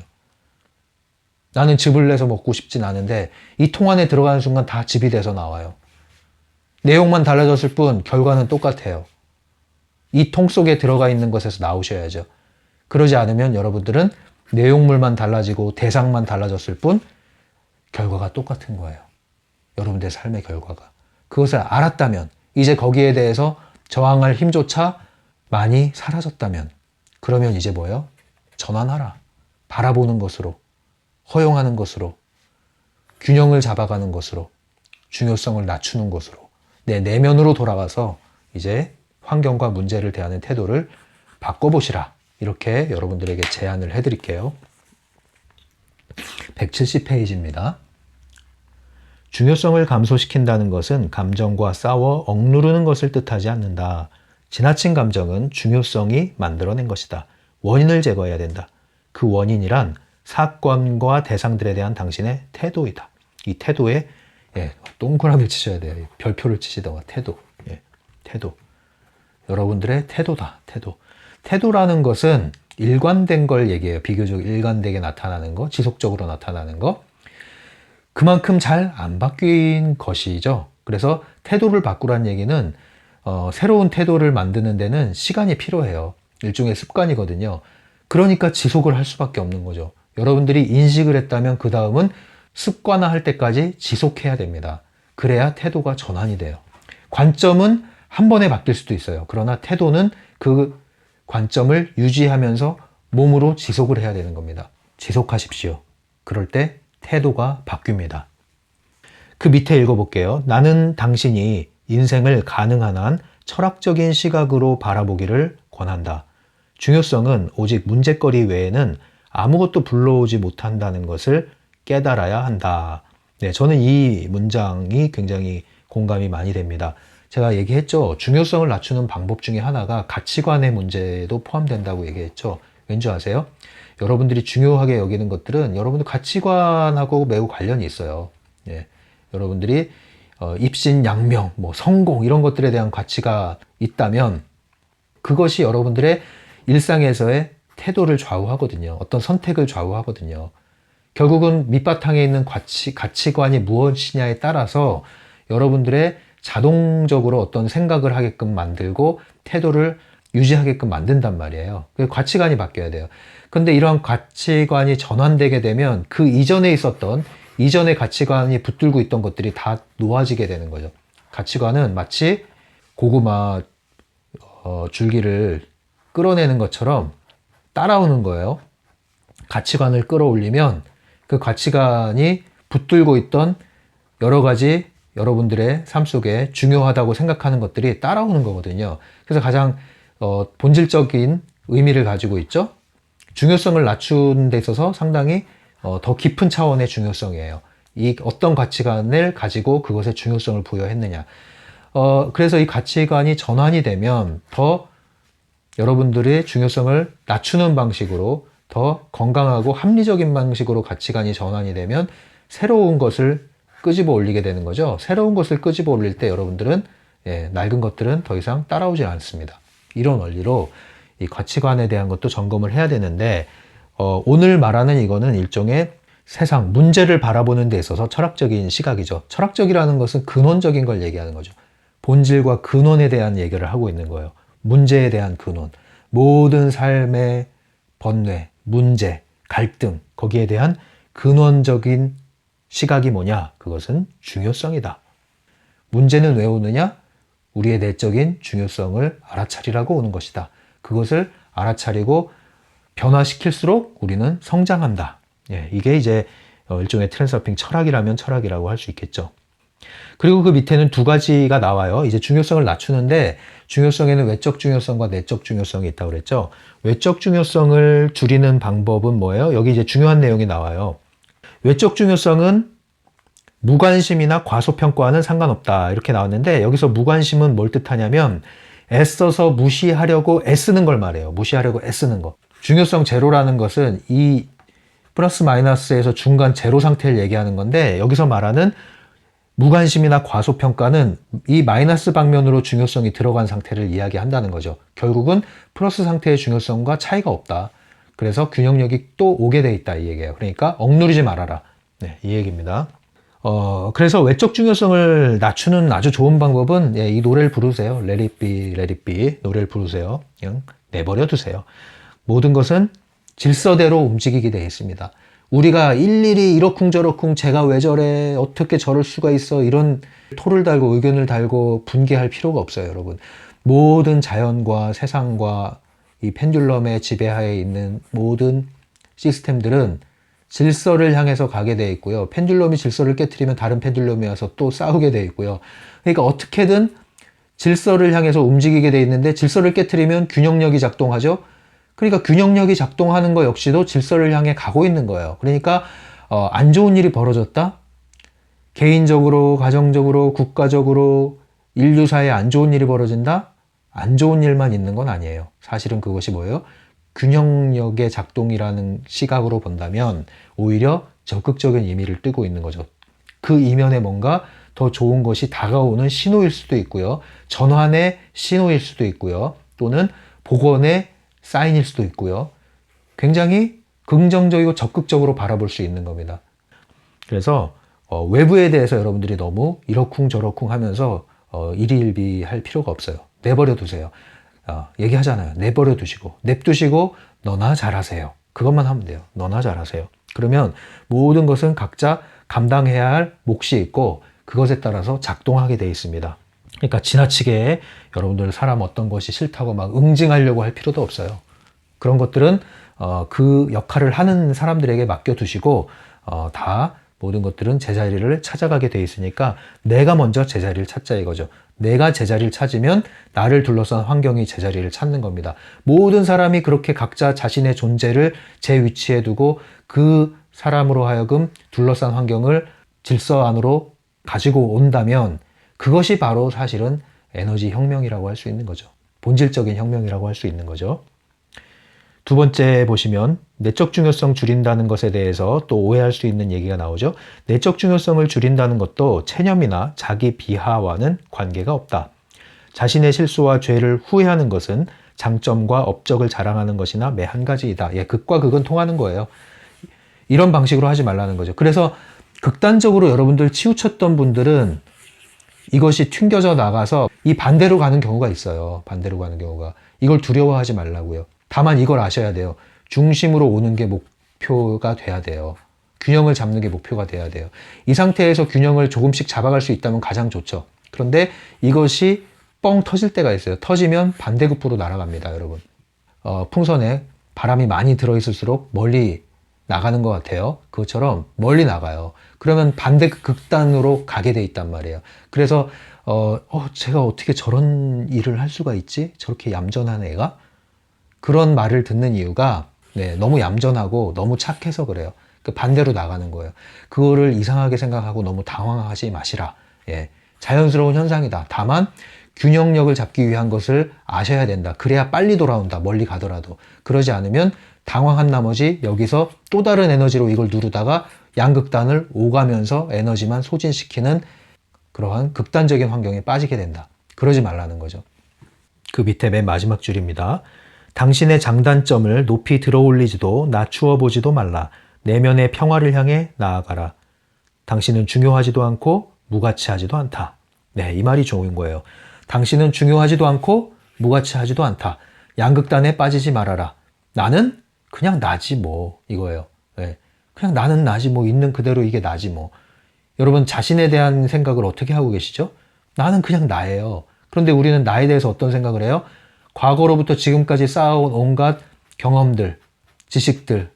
나는 즙을 내서 먹고 싶진 않은데 이 통 안에 들어가는 순간 다 즙이 돼서 나와요. 내용만 달라졌을 뿐 결과는 똑같아요. 이 통 속에 들어가 있는 것에서 나오셔야죠. 그러지 않으면 여러분들은 내용물만 달라지고 대상만 달라졌을 뿐 결과가 똑같은 거예요. 여러분들의 삶의 결과가. 그것을 알았다면, 이제 거기에 대해서 저항할 힘조차 많이 사라졌다면, 그러면 이제 뭐예요? 전환하라. 바라보는 것으로, 허용하는 것으로, 균형을 잡아가는 것으로, 중요성을 낮추는 것으로, 내 내면으로 돌아가서 이제 환경과 문제를 대하는 태도를 바꿔보시라. 이렇게 여러분들에게 제안을 해드릴게요. 170페이지입니다. 중요성을 감소시킨다는 것은 감정과 싸워 억누르는 것을 뜻하지 않는다. 지나친 감정은 중요성이 만들어낸 것이다. 원인을 제거해야 된다. 그 원인이란 사건과 대상들에 대한 당신의 태도이다. 이 태도에 동그라미를 치셔야 돼요. 별표를 치시던가 태도. 태도. 여러분들의 태도다. 태도. 태도라는 것은 일관된 걸 얘기해요. 비교적 일관되게 나타나는 거, 지속적으로 나타나는 거. 그만큼 잘 안 바뀐 것이죠. 그래서 태도를 바꾸라는 얘기는 새로운 태도를 만드는 데는 시간이 필요해요. 일종의 습관이거든요. 그러니까 지속을 할 수밖에 없는 거죠. 여러분들이 인식을 했다면 그 다음은 습관화할 때까지 지속해야 됩니다. 그래야 태도가 전환이 돼요. 관점은 한 번에 바뀔 수도 있어요. 그러나 태도는 그 관점을 유지하면서 몸으로 지속을 해야 되는 겁니다. 지속하십시오. 그럴 때 태도가 바뀝니다. 그 밑에 읽어볼게요. 나는 당신이 인생을 가능한 한 철학적인 시각으로 바라보기를 권한다. 중요성은 오직 문제거리 외에는 아무것도 불러오지 못한다는 것을 깨달아야 한다. 네, 저는 이 문장이 굉장히 공감이 많이 됩니다. 제가 얘기했죠. 중요성을 낮추는 방법 중에 하나가 가치관의 문제도 포함된다고 얘기했죠. 왠지 아세요? 여러분들이 중요하게 여기는 것들은 여러분들 가치관하고 매우 관련이 있어요. 예, 여러분들이 입신양명, 뭐 성공 이런 것들에 대한 가치가 있다면 그것이 여러분들의 일상에서의 태도를 좌우하거든요. 어떤 선택을 좌우하거든요. 결국은 밑바탕에 있는 가치관이 무엇이냐에 따라서 여러분들의 자동적으로 어떤 생각을 하게끔 만들고 태도를 유지하게끔 만든단 말이에요. 가치관이 바뀌어야 돼요. 근데 이러한 가치관이 전환되게 되면 그 이전에 있었던 이전의 가치관이 붙들고 있던 것들이 다 놓아지게 되는 거죠. 가치관은 마치 고구마 줄기를 끌어내는 것처럼 따라오는 거예요. 가치관을 끌어올리면 그 가치관이 붙들고 있던 여러 가지 여러분들의 삶 속에 중요하다고 생각하는 것들이 따라오는 거거든요. 그래서 가장 본질적인 의미를 가지고 있죠. 중요성을 낮추는 데 있어서 상당히 더 깊은 차원의 중요성이에요. 이 어떤 가치관을 가지고 그것에 중요성을 부여했느냐. 그래서 이 가치관이 전환이 되면 더 여러분들의 중요성을 낮추는 방식으로 더 건강하고 합리적인 방식으로 가치관이 전환이 되면 새로운 것을 끄집어 올리게 되는 거죠. 새로운 것을 끄집어 올릴 때 여러분들은 낡은 것들은 더 이상 따라오지 않습니다. 이런 원리로 이 가치관에 대한 것도 점검을 해야 되는데 오늘 말하는 이거는 일종의 세상, 문제를 바라보는 데 있어서 철학적인 시각이죠. 철학적이라는 것은 근원적인 걸 얘기하는 거죠. 본질과 근원에 대한 얘기를 하고 있는 거예요. 문제에 대한 근원. 모든 삶의 번뇌, 문제, 갈등, 거기에 대한 근원적인 시각이 뭐냐? 그것은 중요성이다. 문제는 왜 오느냐? 우리의 내적인 중요성을 알아차리라고 오는 것이다. 그것을 알아차리고 변화시킬수록 우리는 성장한다. 이게 이제 일종의 트랜스서핑 철학이라면 철학이라고 할 수 있겠죠. 그리고 그 밑에는 두 가지가 나와요. 이제 중요성을 낮추는데 중요성에는 외적 중요성과 내적 중요성이 있다고 그랬죠. 외적 중요성을 줄이는 방법은 뭐예요? 여기 이제 중요한 내용이 나와요. 외적 중요성은 무관심이나 과소평가와는 상관없다. 이렇게 나왔는데 여기서 무관심은 뭘 뜻하냐면 애써서 무시하려고 애쓰는 걸 말해요. 무시하려고 애쓰는 거. 중요성 제로라는 것은 이 플러스 마이너스에서 중간 제로 상태를 얘기하는 건데 여기서 말하는 무관심이나 과소평가는 이 마이너스 방면으로 중요성이 들어간 상태를 이야기한다는 거죠. 결국은 플러스 상태의 중요성과 차이가 없다. 그래서 균형력이 또 오게 돼 있다 이 얘기예요. 그러니까 억누르지 말아라. 이 얘기입니다. 그래서 외적 중요성을 낮추는 아주 좋은 방법은 이 노래를 부르세요. Let it be, let it be. 노래를 부르세요. 그냥 내버려 두세요. 모든 것은 질서대로 움직이게 되어 있습니다. 우리가 일일이 이러쿵저러쿵 제가 왜 저래 어떻게 저럴 수가 있어 이런 토를 달고 의견을 달고 분개할 필요가 없어요. 여러분 모든 자연과 세상과 이 펜듈럼의 지배하에 있는 모든 시스템들은 질서를 향해서 가게 되어 있고요. 펜듈럼이 질서를 깨트리면 다른 펜듈럼이 와서 또 싸우게 되어 있고요. 그러니까 어떻게든 질서를 향해서 움직이게 되어 있는데 질서를 깨트리면 균형력이 작동하죠. 그러니까 균형력이 작동하는 것 역시도 질서를 향해 가고 있는 거예요. 그러니까 안 좋은 일이 벌어졌다? 개인적으로, 가정적으로, 국가적으로 인류사에 안 좋은 일이 벌어진다? 안 좋은 일만 있는 건 아니에요. 사실은 그것이 뭐예요? 균형력의 작동이라는 시각으로 본다면 오히려 적극적인 의미를 띠고 있는 거죠. 그 이면에 뭔가 더 좋은 것이 다가오는 신호일 수도 있고요. 전환의 신호일 수도 있고요. 또는 복원의 사인일 수도 있고요. 굉장히 긍정적이고 적극적으로 바라볼 수 있는 겁니다. 그래서 외부에 대해서 여러분들이 너무 이러쿵저러쿵 하면서 일희일비할 필요가 없어요. 내버려 두세요. 얘기하잖아요. 내버려 두시고 냅두시고 너나 잘하세요. 그것만 하면 돼요. 너나 잘하세요. 그러면 모든 것은 각자 감당해야 할 몫이 있고 그것에 따라서 작동하게 돼 있습니다. 그러니까 지나치게 여러분들 사람 어떤 것이 싫다고 막 응징하려고 할 필요도 없어요. 그런 것들은 그 역할을 하는 사람들에게 맡겨두시고 다 모든 것들은 제자리를 찾아가게 돼 있으니까 내가 먼저 제자리를 찾자 이거죠. 내가 제자리를 찾으면 나를 둘러싼 환경이 제자리를 찾는 겁니다. 모든 사람이 그렇게 각자 자신의 존재를 제 위치에 두고 그 사람으로 하여금 둘러싼 환경을 질서 안으로 가지고 온다면 그것이 바로 사실은 에너지 혁명이라고 할 수 있는 거죠. 본질적인 혁명이라고 할 수 있는 거죠. 두 번째 보시면 내적 중요성 줄인다는 것에 대해서 또 오해할 수 있는 얘기가 나오죠. 내적 중요성을 줄인다는 것도 체념이나 자기 비하와는 관계가 없다. 자신의 실수와 죄를 후회하는 것은 장점과 업적을 자랑하는 것이나 매 한 가지이다. 예, 극과 극은 통하는 거예요. 이런 방식으로 하지 말라는 거죠. 그래서 극단적으로 여러분들 치우쳤던 분들은 이것이 튕겨져 나가서 이 반대로 가는 경우가 있어요. 반대로 가는 경우가. 이걸 두려워하지 말라고요. 다만 이걸 아셔야 돼요. 중심으로 오는 게 목표가 돼야 돼요. 균형을 잡는 게 목표가 돼야 돼요. 이 상태에서 균형을 조금씩 잡아갈 수 있다면 가장 좋죠. 그런데 이것이 뻥 터질 때가 있어요. 터지면 반대급부로 날아갑니다, 여러분. 풍선에 바람이 많이 들어있을수록 멀리 나가는 것 같아요. 그것처럼 멀리 나가요. 그러면 반대 극단으로 가게 돼 있단 말이에요. 그래서 제가 어떻게 저런 일을 할 수가 있지? 저렇게 얌전한 애가? 그런 말을 듣는 이유가 너무 얌전하고 너무 착해서 그래요. 그 반대로 나가는 거예요. 그거를 이상하게 생각하고 너무 당황하지 마시라. 예, 자연스러운 현상이다. 다만 균형력을 잡기 위한 것을 아셔야 된다. 그래야 빨리 돌아온다. 멀리 가더라도. 그러지 않으면 당황한 나머지 여기서 또 다른 에너지로 이걸 누르다가 양극단을 오가면서 에너지만 소진시키는 그러한 극단적인 환경에 빠지게 된다. 그러지 말라는 거죠. 그 밑에 맨 마지막 줄입니다. 당신의 장단점을 높이 들어올리지도 낮추어 보지도 말라. 내면의 평화를 향해 나아가라. 당신은 중요하지도 않고 무가치하지도 않다. 네, 이 말이 좋은 거예요. 당신은 중요하지도 않고 무가치하지도 않다. 양극단에 빠지지 말아라. 나는 그냥 나지 뭐 이거예요. 네. 그냥 나는 나지 뭐 있는 그대로 이게 나지 뭐. 여러분 자신에 대한 생각을 어떻게 하고 계시죠? 나는 그냥 나예요. 그런데 우리는 나에 대해서 어떤 생각을 해요? 과거로부터 지금까지 쌓아온 온갖 경험들, 지식들,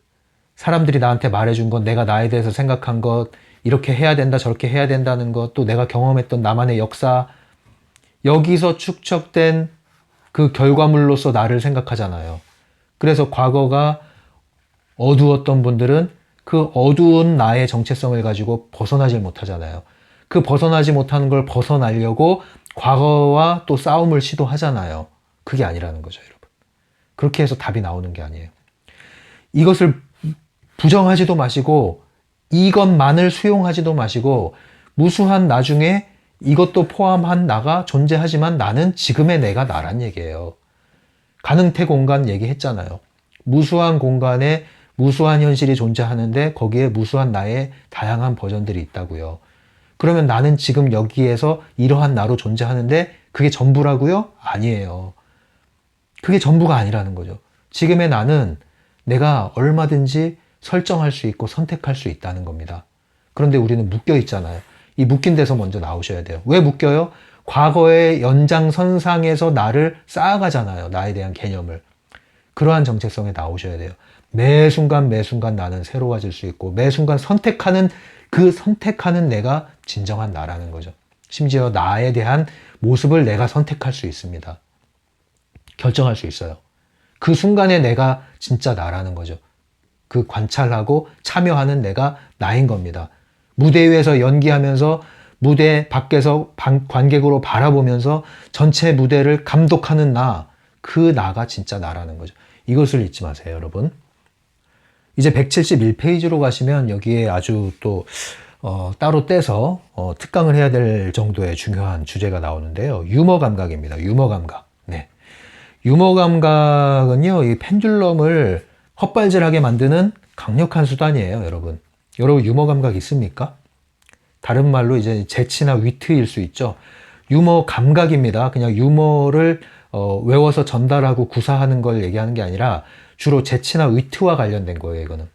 사람들이 나한테 말해준 것, 내가 나에 대해서 생각한 것, 이렇게 해야 된다, 저렇게 해야 된다는 것, 또 내가 경험했던 나만의 역사, 여기서 축적된 그 결과물로서 나를 생각하잖아요. 그래서 과거가 어두웠던 분들은 그 어두운 나의 정체성을 가지고 벗어나질 못하잖아요. 그 벗어나지 못하는 걸 벗어나려고 과거와 또 싸움을 시도하잖아요. 그게 아니라는 거죠, 여러분. 그렇게 해서 답이 나오는 게 아니에요. 이것을 부정하지도 마시고 이것만을 수용하지도 마시고 무수한 나중에 이것도 포함한 나가 존재하지만 나는 지금의 내가 나란 얘기예요. 가능태 공간 얘기했잖아요. 무수한 공간에 무수한 현실이 존재하는데 거기에 무수한 나의 다양한 버전들이 있다고요. 그러면 나는 지금 여기에서 이러한 나로 존재하는데 그게 전부라고요? 아니에요. 그게 전부가 아니라는 거죠. 지금의 나는 내가 얼마든지 설정할 수 있고 선택할 수 있다는 겁니다. 그런데 우리는 묶여 있잖아요. 이 묶인 데서 먼저 나오셔야 돼요. 왜 묶여요? 과거의 연장선상에서 나를 쌓아가잖아요. 나에 대한 개념을. 그러한 정체성에 나오셔야 돼요. 매 순간 매 순간 나는 새로워질 수 있고 매 순간 선택하는 그 선택하는 내가 진정한 나라는 거죠. 심지어 나에 대한 모습을 내가 선택할 수 있습니다. 결정할 수 있어요. 그 순간에 내가 진짜 나라는 거죠. 그 관찰하고 참여하는 내가 나인 겁니다. 무대 위에서 연기하면서 무대 밖에서 관객으로 바라보면서 전체 무대를 감독하는 나, 그 나가 진짜 나라는 거죠. 이것을 잊지 마세요, 여러분. 이제 171페이지로 가시면 여기에 아주 또 따로 떼서 특강을 해야 될 정도의 중요한 주제가 나오는데요. 유머 감각입니다. 유머 감각. 네. 유머 감각은요, 이 펜듈럼을 헛발질하게 만드는 강력한 수단이에요, 여러분. 여러분 유머 감각 있습니까? 다른 말로 이제 재치나 위트일 수 있죠. 유머 감각입니다. 그냥 유머를 외워서 전달하고 구사하는 걸 얘기하는 게 아니라 주로 재치나 위트와 관련된 거예요, 이거는.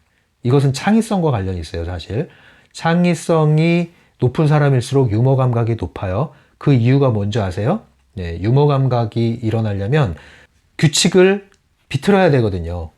이것은 창의성과 관련이 있어요, 사실. 창의성이 높은 사람일수록 유머 감각이 높아요. 그 이유가 뭔지 아세요? 네, 유머 감각이 일어나려면 규칙을 비틀어야 되거든요.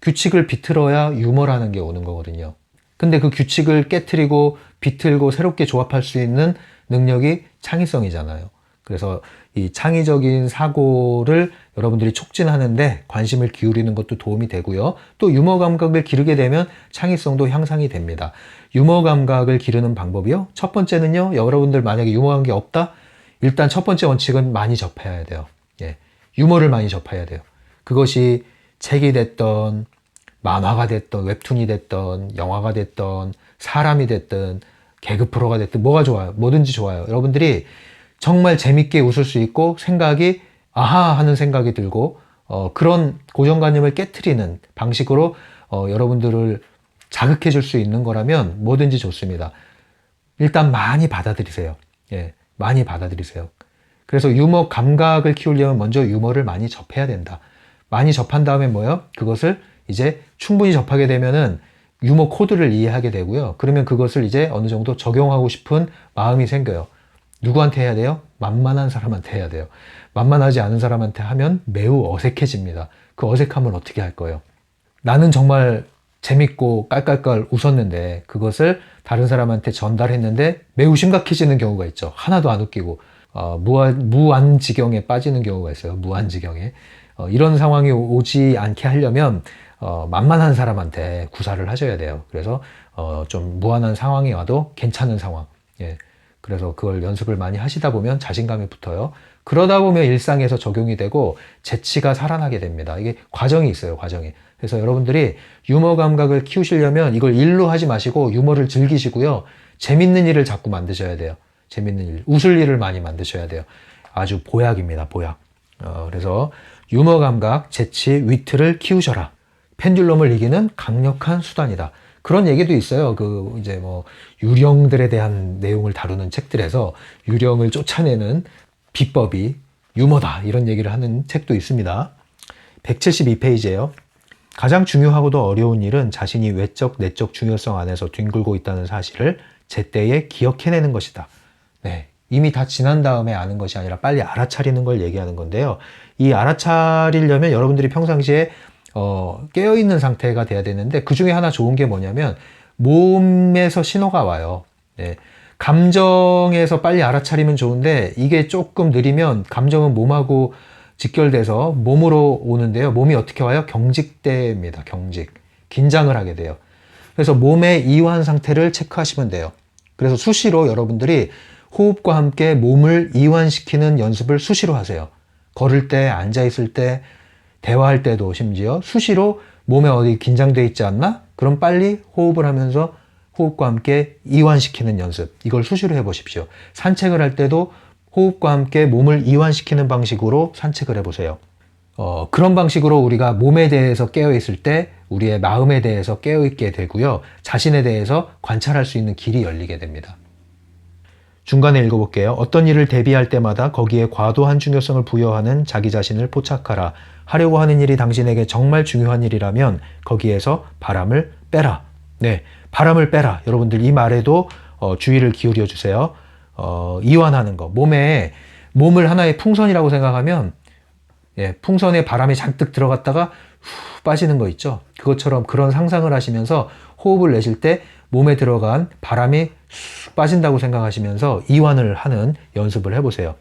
규칙을 비틀어야 유머라는 게 오는 거거든요. 근데 그 규칙을 깨트리고 비틀고 새롭게 조합할 수 있는 능력이 창의성이잖아요. 그래서 이 창의적인 사고를 여러분들이 촉진하는데 관심을 기울이는 것도 도움이 되고요. 또 유머 감각을 기르게 되면 창의성도 향상이 됩니다. 유머 감각을 기르는 방법이요. 첫 번째는요. 여러분들 만약에 유머 감각이 없다? 일단 첫 번째 원칙은 많이 접해야 돼요. 예, 유머를 많이 접해야 돼요. 그것이 책이 됐던 만화가 됐던 웹툰이 됐던 영화가 됐던 사람이 됐든 개그 프로가 됐든 뭐가 좋아요? 뭐든지 좋아요. 여러분들이 정말 재밌게 웃을 수 있고 생각이 아하 하는 생각이 들고 그런 고정관념을 깨트리는 방식으로 여러분들을 자극해 줄 수 있는 거라면 뭐든지 좋습니다. 일단 많이 받아들이세요. 예, 많이 받아들이세요. 그래서 유머 감각을 키우려면 먼저 유머를 많이 접해야 된다. 많이 접한 다음에 뭐예요? 그것을 이제 충분히 접하게 되면은 유머 코드를 이해하게 되고요. 그러면 그것을 이제 어느 정도 적용하고 싶은 마음이 생겨요. 누구한테 해야 돼요? 만만한 사람한테 해야 돼요. 만만하지 않은 사람한테 하면 매우 어색해집니다. 그 어색함을 어떻게 할 거예요? 나는 정말 재밌고 깔깔깔 웃었는데 그것을 다른 사람한테 전달했는데 매우 심각해지는 경우가 있죠. 하나도 안 웃기고 무한지경에 빠지는 경우가 있어요. 무한지경에. 이런 상황이 오지 않게 하려면 만만한 사람한테 구사를 하셔야 돼요. 그래서 좀 무한한 상황이 와도 괜찮은 상황. 예. 그래서 그걸 연습을 많이 하시다 보면 자신감이 붙어요. 그러다 보면 일상에서 적용이 되고 재치가 살아나게 됩니다. 이게 과정이 있어요, 과정이. 그래서 여러분들이 유머 감각을 키우시려면 이걸 일로 하지 마시고 유머를 즐기시고요. 재밌는 일을 자꾸 만드셔야 돼요. 재밌는 일, 웃을 일을 많이 만드셔야 돼요. 아주 보약입니다, 보약. 그래서 유머 감각, 재치, 위트를 키우셔라. 펜듈럼을 이기는 강력한 수단이다. 그런 얘기도 있어요. 이제 유령들에 대한 내용을 다루는 책들에서 유령을 쫓아내는 비법이 유머다. 이런 얘기를 하는 책도 있습니다. 172페이지예요. 가장 중요하고도 어려운 일은 자신이 외적, 내적 중요성 안에서 뒹굴고 있다는 사실을 제때에 기억해내는 것이다. 네. 이미 다 지난 다음에 아는 것이 아니라 빨리 알아차리는 걸 얘기하는 건데요. 이 알아차리려면 여러분들이 평상시에 깨어있는 상태가 돼야 되는데 그 중에 하나 좋은 게 뭐냐면 몸에서 신호가 와요. 네. 감정에서 빨리 알아차리면 좋은데 이게 조금 느리면 감정은 몸하고 직결돼서 몸으로 오는데요. 몸이 어떻게 와요? 경직대입니다. 경직. 긴장을 하게 돼요. 그래서 몸의 이완 상태를 체크하시면 돼요. 그래서 수시로 여러분들이 호흡과 함께 몸을 이완시키는 연습을 수시로 하세요. 걸을 때, 앉아있을 때, 대화할 때도 심지어 수시로 몸에 어디 긴장돼 있지 않나? 그럼 빨리 호흡을 하면서 호흡과 함께 이완시키는 연습. 이걸 수시로 해보십시오. 산책을 할 때도 호흡과 함께 몸을 이완시키는 방식으로 산책을 해보세요. 그런 방식으로 우리가 몸에 대해서 깨어있을 때 우리의 마음에 대해서 깨어있게 되고요. 자신에 대해서 관찰할 수 있는 길이 열리게 됩니다. 중간에 읽어볼게요. 어떤 일을 대비할 때마다 거기에 과도한 중요성을 부여하는 자기 자신을 포착하라. 하려고 하는 일이 당신에게 정말 중요한 일이라면 거기에서 바람을 빼라. 네, 바람을 빼라. 여러분들 이 말에도 주의를 기울여 주세요. 이완하는 거. 몸을 하나의 풍선이라고 생각하면 풍선에 바람이 잔뜩 들어갔다가 후 빠지는 거 있죠. 그것처럼 그런 상상을 하시면서 호흡을 내실 때 몸에 들어간 바람이 빠진다고 생각하시면서 이완을 하는 연습을 해보세요.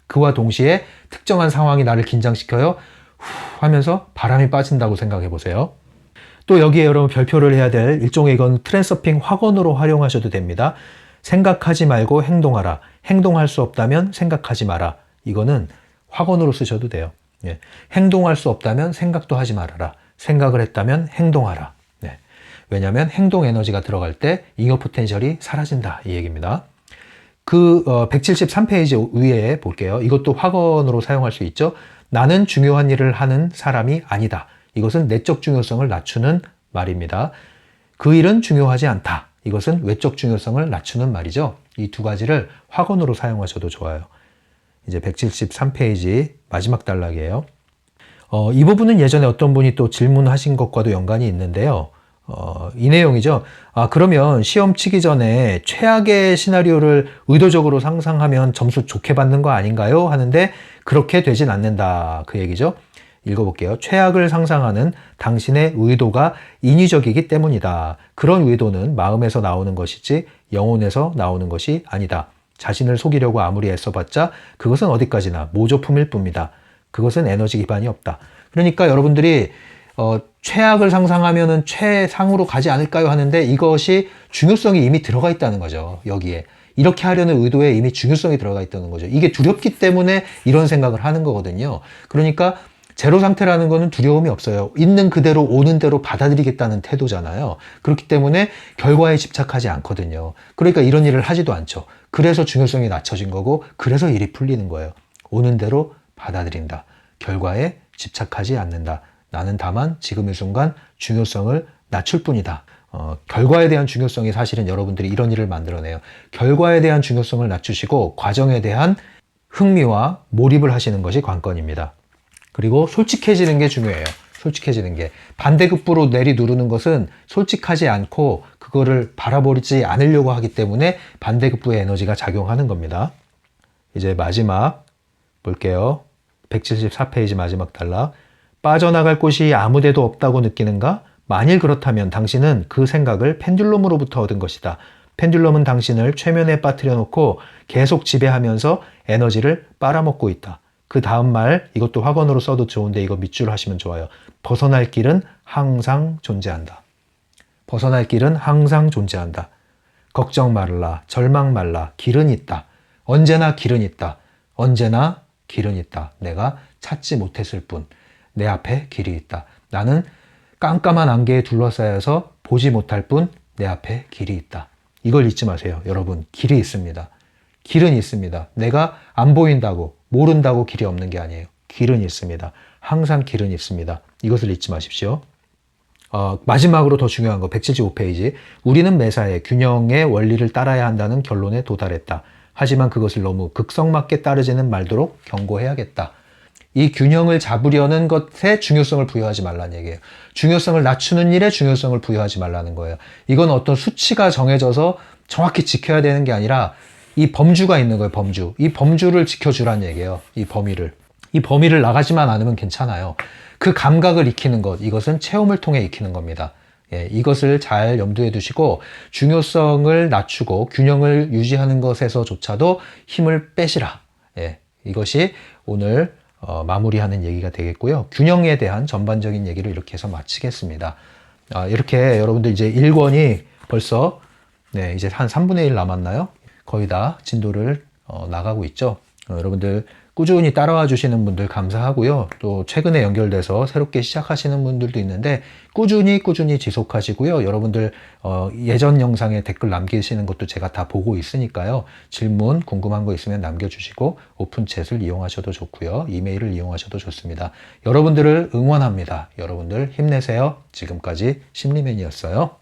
그와 동시에 특정한 상황이 나를 긴장시켜요. 후 하면서 바람이 빠진다고 생각해 보세요. 또 여기에 여러분 별표를 해야 될 일종의 이건 트랜서핑 확언으로 활용하셔도 됩니다. 생각하지 말고 행동하라. 행동할 수 없다면 생각하지 마라. 이거는 확언으로 쓰셔도 돼요. 예. 행동할 수 없다면 생각도 하지 말아라. 생각을 했다면 행동하라. 네. 왜냐하면 행동 에너지가 들어갈 때 잉여 포텐셜이 사라진다. 이 얘기입니다. 173페이지 위에 볼게요. 이것도 확언으로 사용할 수 있죠. 나는 중요한 일을 하는 사람이 아니다. 이것은 내적 중요성을 낮추는 말입니다. 그 일은 중요하지 않다. 이것은 외적 중요성을 낮추는 말이죠. 이 두 가지를 확언으로 사용하셔도 좋아요. 이제 173페이지 마지막 단락이에요. 이 부분은 예전에 어떤 분이 또 질문하신 것과도 연관이 있는데요. 이 내용이죠. 그러면 시험 치기 전에 최악의 시나리오를 의도적으로 상상하면 점수 좋게 받는 거 아닌가요? 하는데 그렇게 되진 않는다. 그 얘기죠. 읽어볼게요. 최악을 상상하는 당신의 의도가 인위적이기 때문이다. 그런 의도는 마음에서 나오는 것이지 영혼에서 나오는 것이 아니다. 자신을 속이려고 아무리 애써봤자 그것은 어디까지나 모조품일 뿐이다. 그것은 에너지 기반이 없다. 그러니까 여러분들이 최악을 상상하면은 최상으로 가지 않을까요? 하는데 이것이 중요성이 이미 들어가 있다는 거죠. 여기에. 이렇게 하려는 의도에 이미 중요성이 들어가 있다는 거죠. 이게 두렵기 때문에 이런 생각을 하는 거거든요. 그러니까 제로 상태라는 거는 두려움이 없어요. 있는 그대로 오는 대로 받아들이겠다는 태도잖아요. 그렇기 때문에 결과에 집착하지 않거든요. 그러니까 이런 일을 하지도 않죠. 그래서 중요성이 낮춰진 거고 그래서 일이 풀리는 거예요. 오는 대로 받아들인다. 결과에 집착하지 않는다. 나는 다만 지금 이 순간 중요성을 낮출 뿐이다. 결과에 대한 중요성이 사실은 여러분들이 이런 일을 만들어내요. 결과에 대한 중요성을 낮추시고 과정에 대한 흥미와 몰입을 하시는 것이 관건입니다. 그리고 솔직해지는 게 중요해요. 솔직해지는 게. 반대급부로 내리누르는 것은 솔직하지 않고 그거를 바라보지 않으려고 하기 때문에 반대급부의 에너지가 작용하는 겁니다. 이제 마지막 볼게요. 174페이지 마지막 단락. 빠져나갈 곳이 아무데도 없다고 느끼는가? 만일 그렇다면 당신은 그 생각을 펜듈럼으로부터 얻은 것이다. 펜듈럼은 당신을 최면에 빠뜨려 놓고 계속 지배하면서 에너지를 빨아먹고 있다. 그 다음 말, 이것도 학원으로 써도 좋은데 이거 밑줄 하시면 좋아요. 벗어날 길은 항상 존재한다. 벗어날 길은 항상 존재한다. 걱정 말라, 절망 말라, 길은 있다. 언제나 길은 있다. 언제나 길은 있다. 내가 찾지 못했을 뿐. 내 앞에 길이 있다. 나는 깜깜한 안개에 둘러싸여서 보지 못할 뿐 내 앞에 길이 있다. 이걸 잊지 마세요. 여러분, 길이 있습니다. 길은 있습니다. 내가 안 보인다고, 모른다고 길이 없는 게 아니에요. 길은 있습니다. 항상 길은 있습니다. 이것을 잊지 마십시오. 마지막으로 더 중요한 거 175페이지. 우리는 매사에 균형의 원리를 따라야 한다는 결론에 도달했다. 하지만 그것을 너무 극성맞게 따르지는 말도록 경고해야겠다. 이 균형을 잡으려는 것에 중요성을 부여하지 말라는 얘기예요. 중요성을 낮추는 일에 중요성을 부여하지 말라는 거예요. 이건 어떤 수치가 정해져서 정확히 지켜야 되는 게 아니라 이 범주가 있는 거예요. 범주. 이 범주를 지켜주라는 얘기예요. 이 범위를. 이 범위를 나가지만 않으면 괜찮아요. 그 감각을 익히는 것, 이것은 체험을 통해 익히는 겁니다. 예, 이것을 잘 염두에 두시고 중요성을 낮추고 균형을 유지하는 것에서조차도 힘을 빼시라. 예, 이것이 오늘 마무리하는 얘기가 되겠고요. 균형에 대한 전반적인 얘기를 이렇게 해서 마치겠습니다. 이렇게 여러분들 이제 1권이 벌써 이제 한 3분의 1 남았나요? 거의 다 진도를 나가고 있죠. 여러분들 꾸준히 따라와 주시는 분들 감사하고요. 또 최근에 연결돼서 새롭게 시작하시는 분들도 있는데 꾸준히 지속하시고요. 여러분들 예전 영상에 댓글 남기시는 것도 제가 다 보고 있으니까요. 질문 궁금한 거 있으면 남겨주시고 오픈챗을 이용하셔도 좋고요. 이메일을 이용하셔도 좋습니다. 여러분들을 응원합니다. 여러분들 힘내세요. 지금까지 심리맨이었어요.